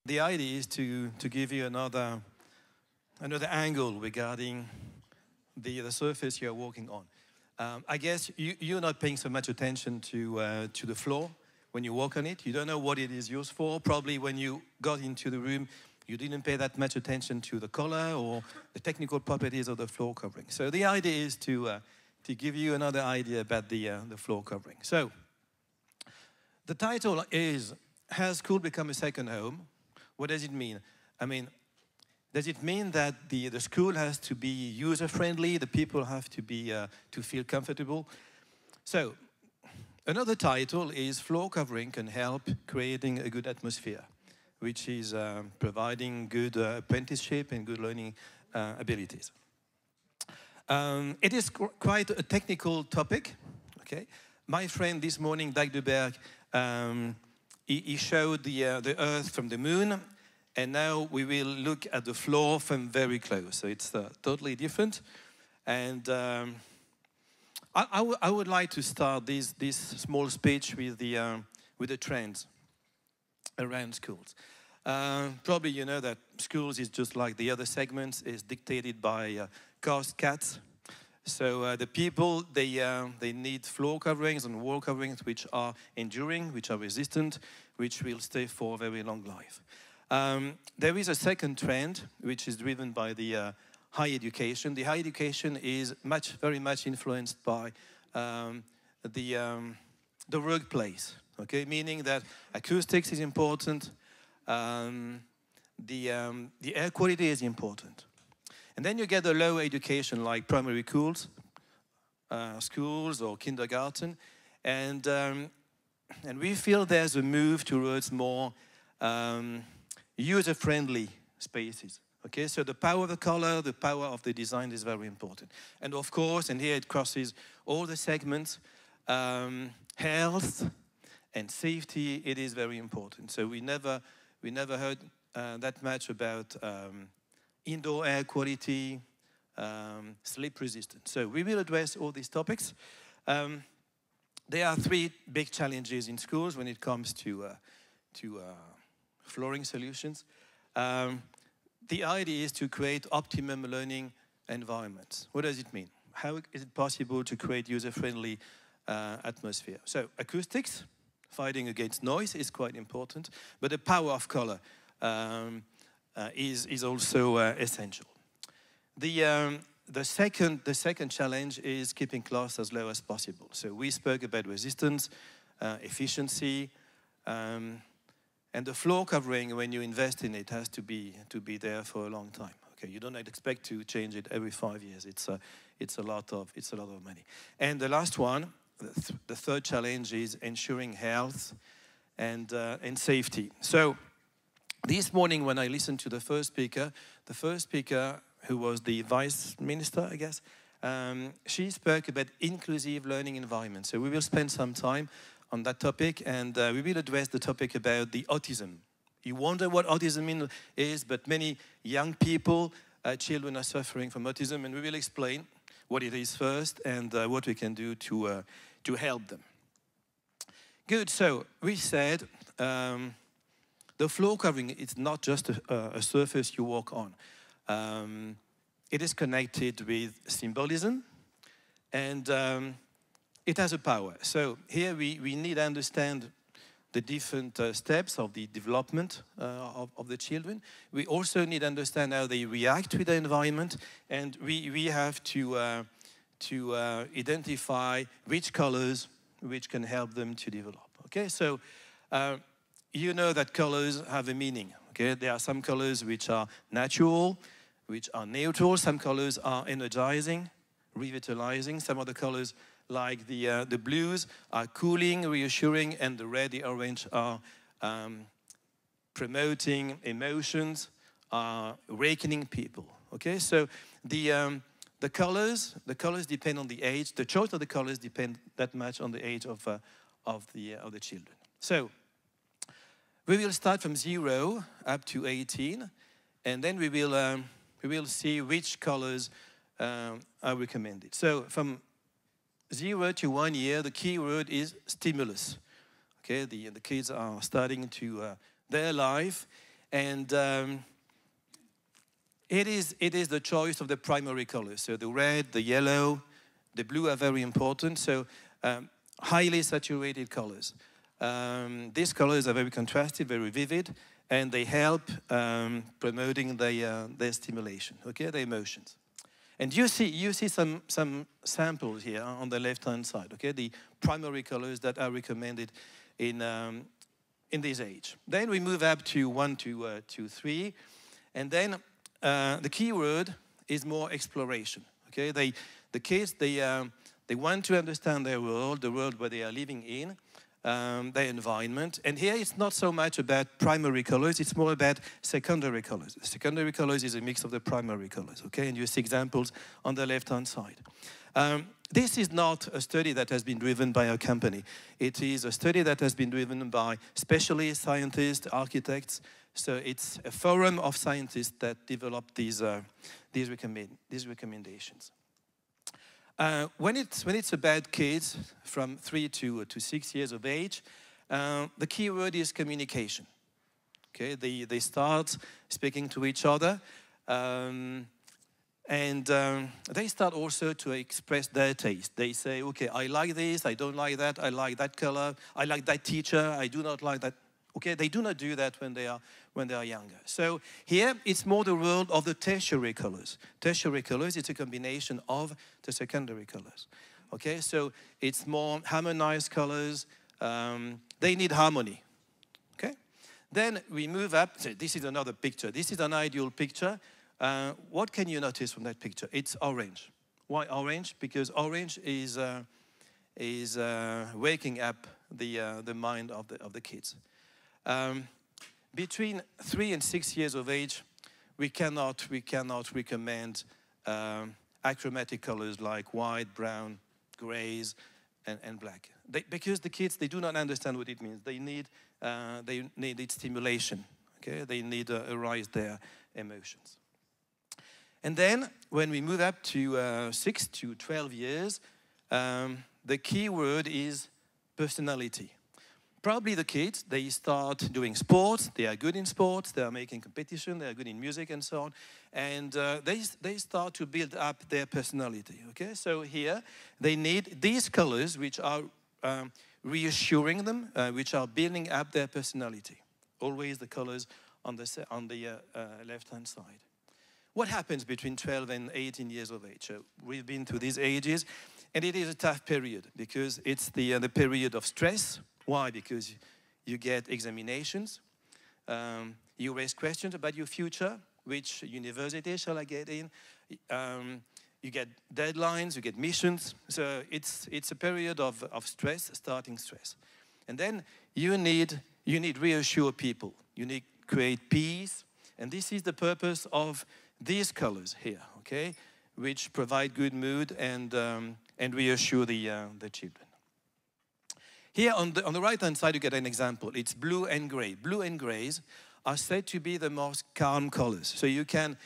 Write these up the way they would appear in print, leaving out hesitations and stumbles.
The idea is to give you another angle regarding the surface you're walking on. I guess you're not paying so much attention to the floor when you walk on it. You don't know what it is used for. Probably when you got into the room, you didn't pay that much attention to the color or the technical properties of the floor covering. So the idea is to give you another idea about the floor covering. So the title is, Has School Become a Second Home? What does it mean? I mean, does it mean that the school has to be user-friendly, the people have to be to feel comfortable? So another title is Floor Covering Can Help Creating a Good Atmosphere, which is providing good apprenticeship and good learning abilities. It is quite a technical topic. Okay, my friend this morning, Dag de Berg, he showed the Earth from the moon, and now we will look at the floor from very close. So it's totally different. And I would like to start this small speech with the trends around schools. Probably you know that schools is just like the other segments, is dictated by cost cuts. So the people, they need floor coverings and wall coverings which are enduring, which are resistant, which will stay for a very long life. There is a second trend which is driven by the higher education. The higher education is very much influenced by the workplace. Okay, meaning that acoustics is important, the air quality is important. And then you get the lower education like primary schools or kindergarten, and we feel there's a move towards more user-friendly spaces. Okay, so the power of the color, the power of the design is very important. And of course, and here it crosses all the segments, health and safety, it is very important. So we never heard that much about indoor air quality, sleep resistance. So we will address all these topics. There are three big challenges in schools when it comes to flooring solutions. The idea is to create optimum learning environments. What does it mean? How is it possible to create user-friendly atmosphere? So acoustics, fighting against noise is quite important, but the power of color is also essential. The second challenge is keeping costs as low as possible. So we spoke about resistance, efficiency, and the floor covering, when you invest in it, has to be there for a long time. Okay, you don't expect to change it every 5 years. It's a lot of money. And the last one, the third challenge, is ensuring health and safety. So this morning, when I listened to the first speaker, who was the vice minister, I guess, she spoke about inclusive learning environments. So we will spend some time on that topic, and we will address the topic about the autism. You wonder what autism is, but many young people, children are suffering from autism, and we will explain what it is first and what we can do to help them. Good, so we said the floor covering is not just a surface you walk on. It is connected with symbolism, and it has a power. So here we need to understand the different steps of the development of the children. We also need to understand how they react with the environment, and we have to identify which colors which can help them to develop. Okay, so you know that colors have a meaning. Okay, there are some colors which are natural, which are neutral. Some colors are energizing, revitalizing. Some other colors, like the blues, are cooling, reassuring, and the red, the orange are promoting emotions, are awakening people. Okay, so the colors depend on the age. The choice of the colors depend that much on the age of the children. So we will start from 0 up to 18, and then we will see which colors are recommended. So from 0 to 1 year, the key word is stimulus. Okay, the kids are starting to their life, And it is the choice of the primary colors. So the red, the yellow, the blue are very important. So highly saturated colors. These colors are very contrasted, very vivid, and they help promoting their stimulation, okay, the emotions. And you see some samples here on the left-hand side, okay, the primary colors that are recommended in this age. Then we move up to 1, 2, 3, and then the key word is more exploration, okay. The kids, they want to understand their world, the world where they are living in, their environment. And here it's not so much about primary colors, it's more about secondary colors. The secondary colors is a mix of the primary colors, okay? And you see examples on the left-hand side. This is not a study that has been driven by a company. It is a study that has been driven by specialists, scientists, architects. So it's a forum of scientists that developed these recommendations. When it's about kids from 3 to 6 years of age, the key word is communication. Okay, they start speaking to each other, and they start also to express their taste. They say, okay, I like this, I don't like that, I like that color, I like that teacher, I do not like that. Okay, they do not do that when they are younger. So here it's more the world of the tertiary colors. Tertiary colors, it's a combination of the secondary colors. Okay, so it's more harmonized colors. They need harmony. Okay, then we move up. So this is another picture. This is an ideal picture. What can you notice from that picture? It's orange. Why orange? Because orange is waking up the mind of the kids. Between 3 and 6 years of age, we cannot recommend achromatic colors like white, brown, grays, and black. Because the kids, they do not understand what it means. They need stimulation. Okay, they need to arouse their emotions. And then when we move up to 6 to 12 years, the key word is personality. Probably the kids, they start doing sports, they are good in sports, they are making competition, they are good in music and so on, and they start to build up their personality, okay? So here, they need these colors which are reassuring them, which are building up their personality. Always the colors on the left-hand side. What happens between 12 and 18 years of age? So we've been through these ages, and it is a tough period because it's the period of stress. Why? Because you get examinations, you raise questions about your future, which university shall I get in, you get deadlines, you get missions, so it's a period of stress, starting stress. And then you need reassure people, you need create peace, and this is the purpose of these colors here, okay, which provide good mood and reassure the children. Here on the right-hand side, you get an example. It's blue and gray. Blue and grays are said to be the most calm colors. So you can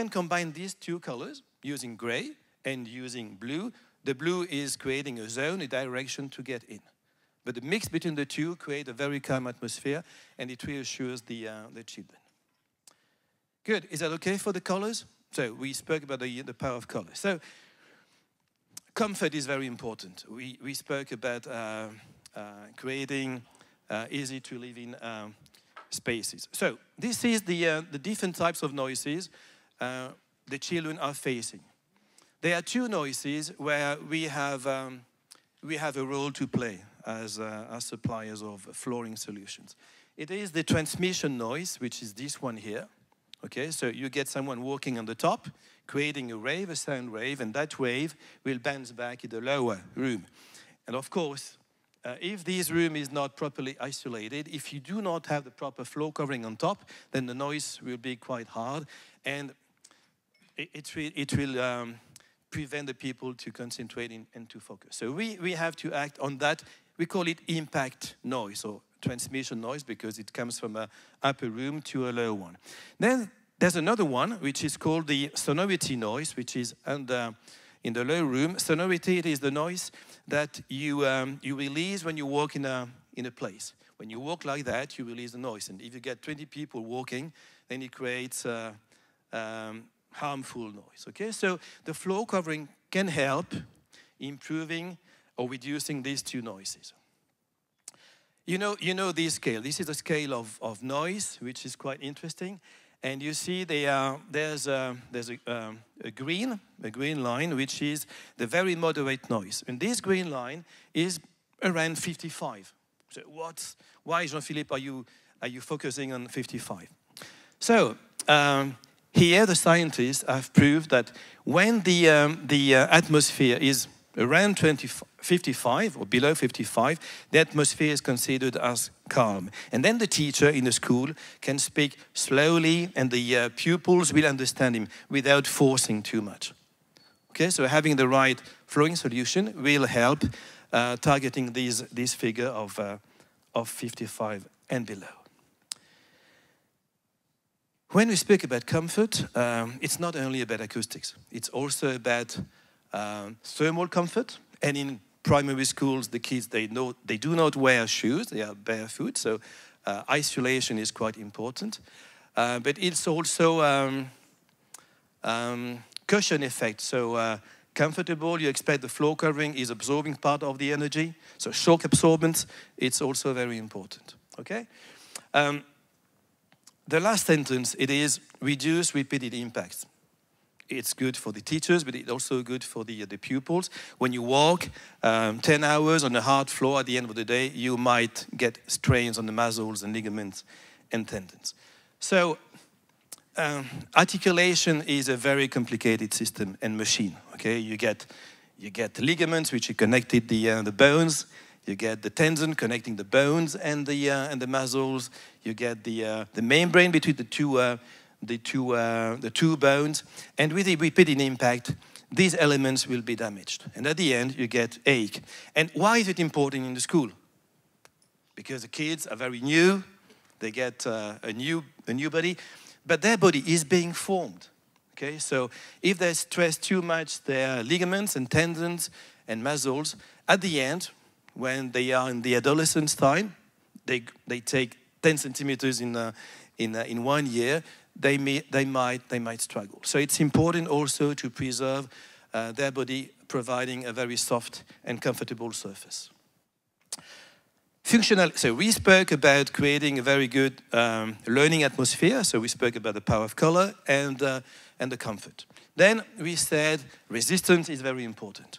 combine these two colors using gray and using blue. The blue is creating a zone, a direction to get in. But the mix between the two creates a very calm atmosphere, and it reassures the children. Good. Is that okay for the colors? So we spoke about the power of color. So comfort is very important. We spoke about creating easy to live in spaces. So this is the different types of noises the children are facing. There are two noises where we have a role to play as suppliers of flooring solutions. It is the transmission noise, which is this one here. Okay, so you get someone walking on the top, creating a wave, a sound wave, and that wave will bounce back in the lower room. And of course, if this room is not properly isolated, if you do not have the proper floor covering on top, then the noise will be quite hard, and it will prevent the people to concentrate and to focus. So we have to act on that. We call it impact noise or transmission noise because it comes from an upper room to a lower one. Then there's another one which is called the sonority noise, which is in the lower room. Sonority, it is the noise that you release when you walk in a place. When you walk like that, you release the noise. And if you get 20 people walking, then it creates harmful noise, okay? So the floor covering can help improving or reducing these two noises. You know this scale. This is a scale of noise, which is quite interesting. And you see there's a green line, which is the very moderate noise. And this green line is around 55. So why, Jean-Philippe, are you focusing on 55? So here the scientists have proved that when the atmosphere is around 55 or below 55, the atmosphere is considered as calm. And then the teacher in the school can speak slowly and the pupils will understand him without forcing too much. Okay, so having the right flowing solution will help targeting this figure of 55 and below. When we speak about comfort, it's not only about acoustics. It's also about thermal comfort. And in primary schools, the kids, they do not wear shoes. They are barefoot. So isolation is quite important. But it's also cushion effect. So comfortable, you expect the floor covering is absorbing part of the energy. So shock absorbance, it's also very important. Okay? The last sentence, it is reduce repeated impacts. It's good for the teachers, but it's also good for the pupils. When you walk 10 hours on a hard floor, at the end of the day, you might get strains on the muscles and ligaments and tendons. So articulation is a very complicated system and machine. Okay, you get ligaments which are connected the bones. You get the tendon connecting the bones and the muscles. You get the membrane between the two bones. And with the repeated impact, these elements will be damaged. And at the end, you get ache. And why is it important in the school? Because the kids are very new. They get a new body, but their body is being formed. Okay, so if they stress too much their ligaments and tendons and muscles, at the end, when they are in the adolescence time, they take 10 centimeters in 1 year, they might struggle. So it's important also to preserve their body, providing a very soft and comfortable surface. Functional, so we spoke about creating a very good learning atmosphere. So we spoke about the power of color and the comfort. Then we said resistance is very important.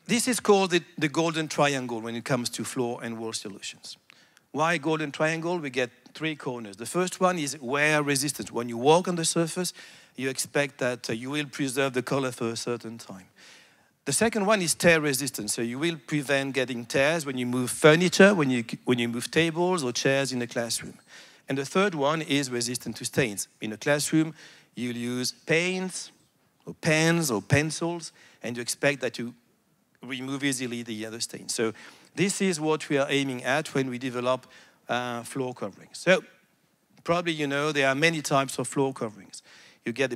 This is called the golden triangle when it comes to floor and wall solutions. Why golden triangle? We get 3 corners. The first one is wear resistance. When you walk on the surface, you expect that you will preserve the color for a certain time. The second one is tear resistance. So you will prevent getting tears when you move furniture, when you move tables or chairs in a classroom. And the third one is resistant to stains. In a classroom, you'll use paints or pens or pencils, and you expect that you remove easily the other stains. So this is what we are aiming at when we develop floor coverings. So probably you know there are many types of floor coverings. You get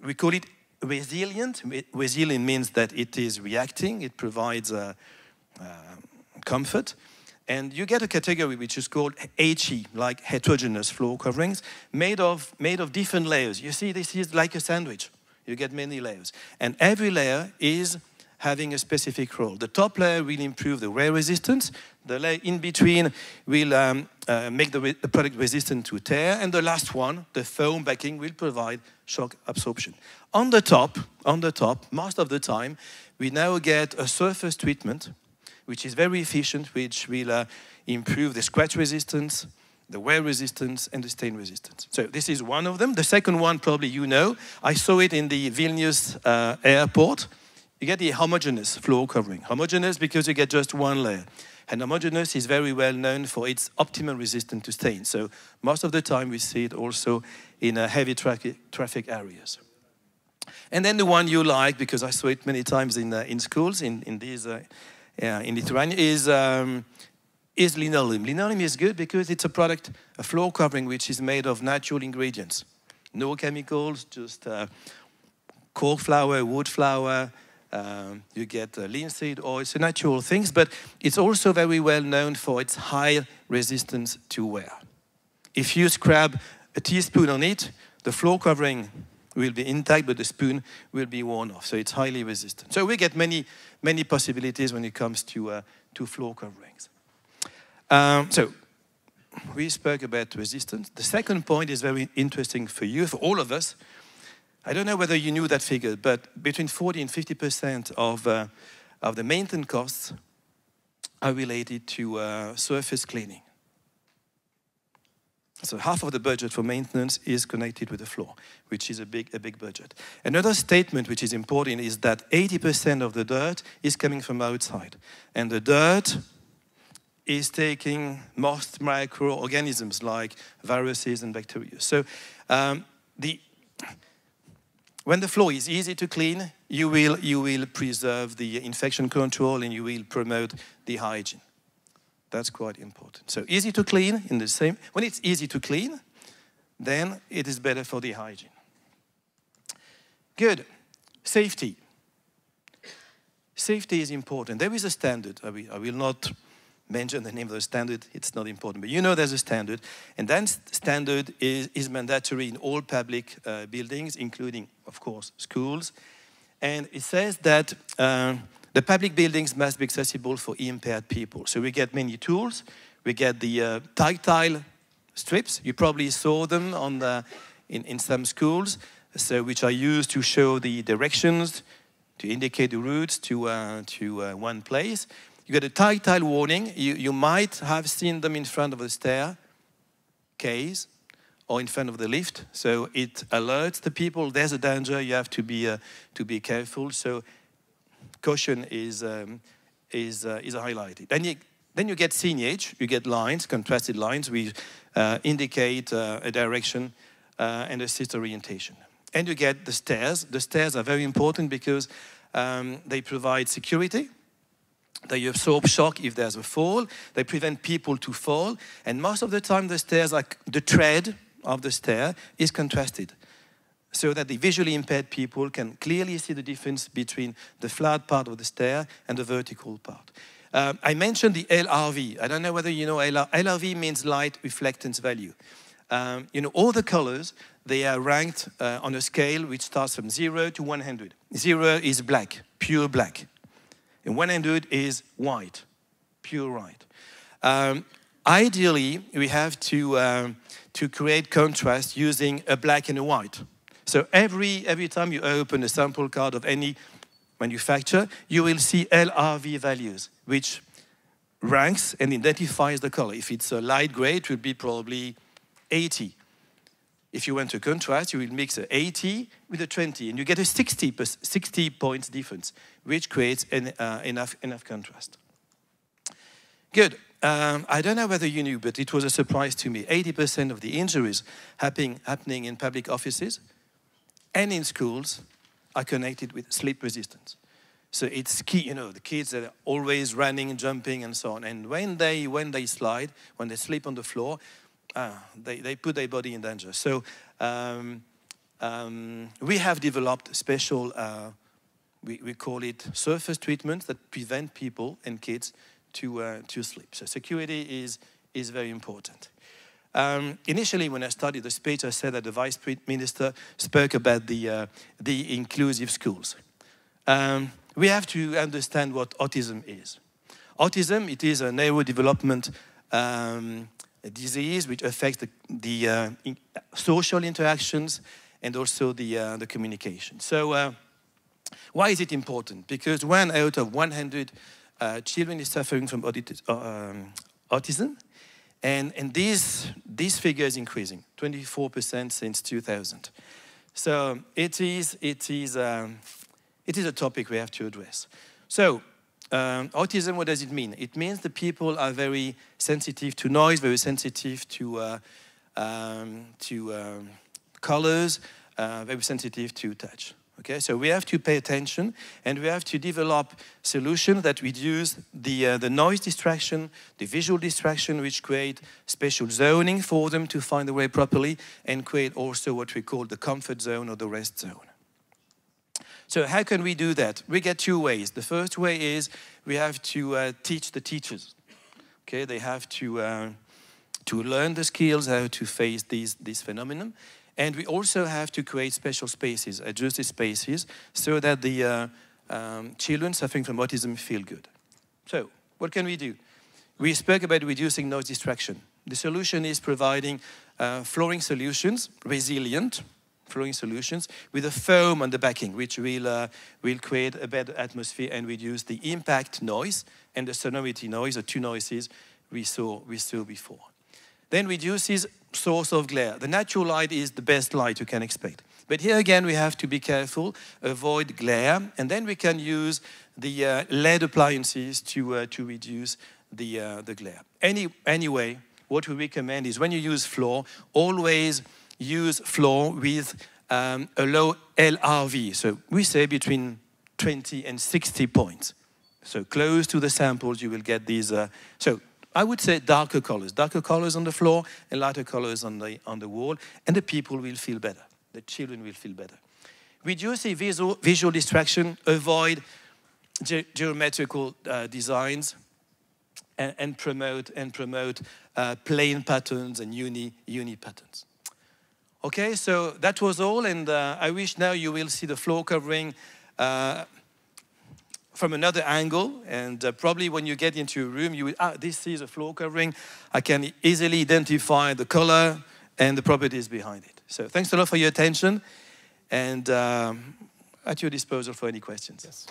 we call it resilient. Resilient means that it is reacting. It provides comfort. And you get a category which is called HE, like heterogeneous floor coverings, made of different layers. You see, this is like a sandwich. You get many layers. And every layer is having a specific role. The top layer will improve the wear resistance. The layer in between will make the product resistant to tear. And the last one, the foam backing, will provide shock absorption. On the top, most of the time, we now get a surface treatment, which is very efficient, which will improve the scratch resistance, the wear resistance, and the stain resistance. So this is one of them. The second one, probably you know. I saw it in the VILNIUS airport. You get the homogeneous floor covering. Homogeneous because you get just one layer. And homogeneous is very well known for its optimal resistance to stain. So most of the time we see it also in heavy traffic areas. And then the one you like, because I saw it many times in schools, in Lithuania, is linoleum. Linoleum is good because it's a floor covering which is made of natural ingredients. No chemicals, just cork flour, wood flour, You get linseed oil, so natural things, but it's also very well known for its high resistance to wear. If you scrub a teaspoon on it, the floor covering will be intact, but the spoon will be worn off. So it's highly resistant. So we get many possibilities when it comes to floor coverings. So we spoke about resistance. The second point is very interesting for you, for all of us. I don't know whether you knew that figure, but between 40 and 50% of the maintenance costs are related to surface cleaning. So half of the budget for maintenance is connected with the floor, which is a big budget. Another statement which is important is that 80% of the dirt is coming from outside. And the dirt is taking most microorganisms like viruses and bacteria. So when the floor is easy to clean, you will preserve the infection control and you will promote the hygiene. That's quite important. So easy to clean in the same, when it's easy to clean, then it is better for the hygiene. Good. Safety. Safety is important. There is a standard. I will not mention the name of the standard. It's not important. But you know there's a standard. And that standard is mandatory in all public buildings, including, of course, schools. And it says that the public buildings must be accessible for impaired people. So we get many tools. We get the tactile strips. You probably saw them in some schools, so which are used to show the directions, to indicate the routes to one place. You get a tactile warning. You might have seen them in front of the staircase or in front of the lift. So it alerts the people there's a danger. You have to be careful. So caution is highlighted. Then you get signage. You get lines, contrasted lines. We indicate a direction and assist orientation. And you get the stairs. The stairs are very important because they provide security. They absorb shock if there's a fall. They prevent people to fall. And most of the time, the stairs, the tread of the stair is contrasted, so that the visually impaired people can clearly see the difference between the flat part of the stair and the vertical part. I mentioned the LRV. I don't know whether you know LRV means light reflectance value. You know, all the colors, they are ranked on a scale which starts from 0 to 100. 0 is black, pure black. And 100 is white, pure white. Ideally, we have to create contrast using a black and a white. So every time you open a sample card of any manufacturer, you will see LRV values, which ranks and identifies the color. If it's a light gray, it will be probably 80. If you want to contrast, you will mix an 80 with a 20, and you get a 60 points difference, which creates enough contrast. Good. I don't know whether you knew, but it was a surprise to me. 80% of the injuries happening in public offices and in schools are connected with slip resistance. So it's key, you know, the kids are always running, jumping, and so on. And when they slide, when they slip on the floor, they put their body in danger. So we have developed special, we call it surface treatments that prevent people and kids to slip. So security is very important. Initially, when I studied the speech, I said that the Vice Minister spoke about the inclusive schools. We have to understand what autism is. Autism, it is a neurodevelopment disease which affects the social interactions and also the communication. So why is it important? Because 1 out of 100 children is suffering from autism, and this figure is increasing, 24% since 2000. So it is a topic we have to address. So autism, what does it mean? It means the people are very sensitive to noise, very sensitive to colors, very sensitive to touch. Okay, so we have to pay attention, and we have to develop solutions that reduce the noise distraction, the visual distraction, which create special zoning for them to find the way properly, and create also what we call the comfort zone or the rest zone. So how can we do that? We get two ways. The first way is we have to teach the teachers. Okay, they have to learn the skills, how to face this phenomenon. And we also have to create special spaces, adjusted spaces, so that the children suffering from autism feel good. So, what can we do? We spoke about reducing noise distraction. The solution is providing flooring solutions, resilient flooring solutions, with a foam on the backing, which will create a better atmosphere and reduce the impact noise and the sonority noise, the two noises we saw before. Then reduces source of glare. The natural light is the best light you can expect. But here again, we have to be careful, avoid glare, and then we can use the LED appliances to reduce the glare. Anyway, what we recommend is when you use floor, always use floor with a low LRV. So we say between 20 and 60 points. So close to the samples, you will get these. So I would say darker colors on the floor and lighter colors on the wall, and the people will feel better. The children will feel better. Reduce the visual distraction, avoid geometrical designs, and promote plain patterns and uni patterns. Okay, so that was all, and I wish now you will see the floor covering from another angle, and probably when you get into a room, you will, this is a floor covering. I can easily identify the color and the properties behind it. So thanks a lot for your attention, and at your disposal for any questions. Yes.